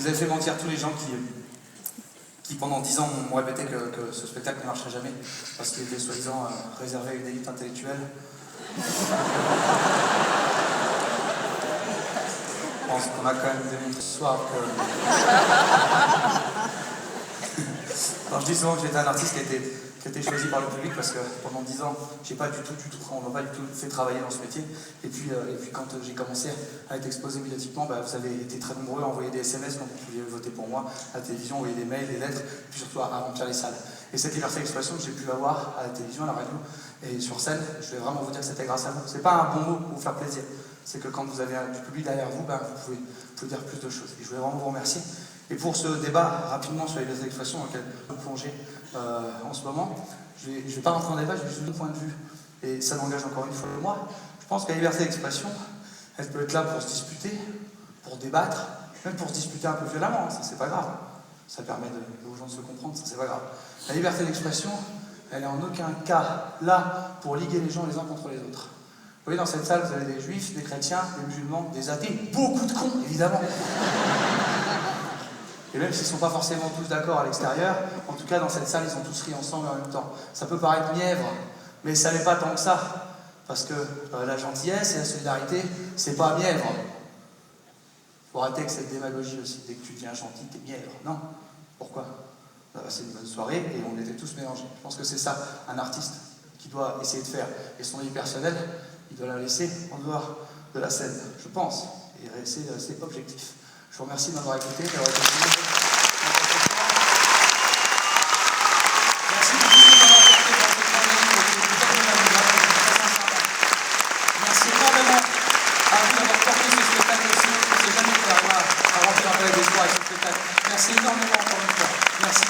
Vous avez fait mentir tous les gens qui pendant 10 ans m'ont répété que ce spectacle ne marcherait jamais parce qu'il était soi-disant réservé à une élite intellectuelle. Je pense qu'on a quand même démontré ce soir que... Alors, je dis souvent que j'étais un artiste qui a été choisi par le public parce que pendant 10 ans, on m'a pas du tout fait travailler dans ce métier. Et puis quand j'ai commencé à être exposé médiatiquement, vous avez été très nombreux à envoyer des SMS quand vous pouviez voter pour moi, à la télévision, envoyer des mails, des lettres, puis surtout à remplir les salles. Et cette liberté d'expression que j'ai pu avoir à la télévision, à la radio et sur scène, je vais vraiment vous dire que c'était grâce à vous. C'est pas un bon mot pour vous faire plaisir, c'est que quand vous avez du public derrière vous, vous pouvez dire plus de choses. Et je voulais vraiment vous remercier. Et pour ce débat, rapidement, sur les libertés d'expression dans lequel vous plongez en ce moment, je ne vais pas rentrer en débat, je vais juste mon point de vue. Et ça m'engage encore une fois moi. Je pense que la liberté d'expression, elle peut être là pour se disputer, pour débattre, même pour se disputer un peu violemment, ça c'est pas grave. Ça permet aux gens de se comprendre, ça c'est pas grave. La liberté d'expression, elle est en aucun cas là pour liguer les gens les uns contre les autres. Vous voyez, dans cette salle, vous avez des juifs, des chrétiens, des musulmans, des athées, beaucoup de cons, évidemment. Et même s'ils ne sont pas forcément tous d'accord à l'extérieur, en tout cas dans cette salle, ils ont tous ri ensemble en même temps. Ça peut paraître mièvre, mais ça n'est pas tant que ça. Parce que la gentillesse et la solidarité, c'est pas mièvre. Faut arrêter avec cette démagogie aussi. Dès que tu deviens gentil, t'es mièvre. Non. Pourquoi? C'est une bonne soirée et on était tous mélangés. Je pense que c'est ça, un artiste qui doit essayer de faire. Et son vie personnelle, il doit la laisser en dehors de la scène, je pense. Et rester objectif. Je vous remercie de m'avoir écouté, d'avoir été Merci beaucoup de m'avoir apporté dans cette Merci énormément à vous d'avoir porté ce spectacle aussi. Je ne sais jamais qu'on arrivera à remplir un peu les espoirs avec ce spectacle. Merci énormément encore une fois. Merci.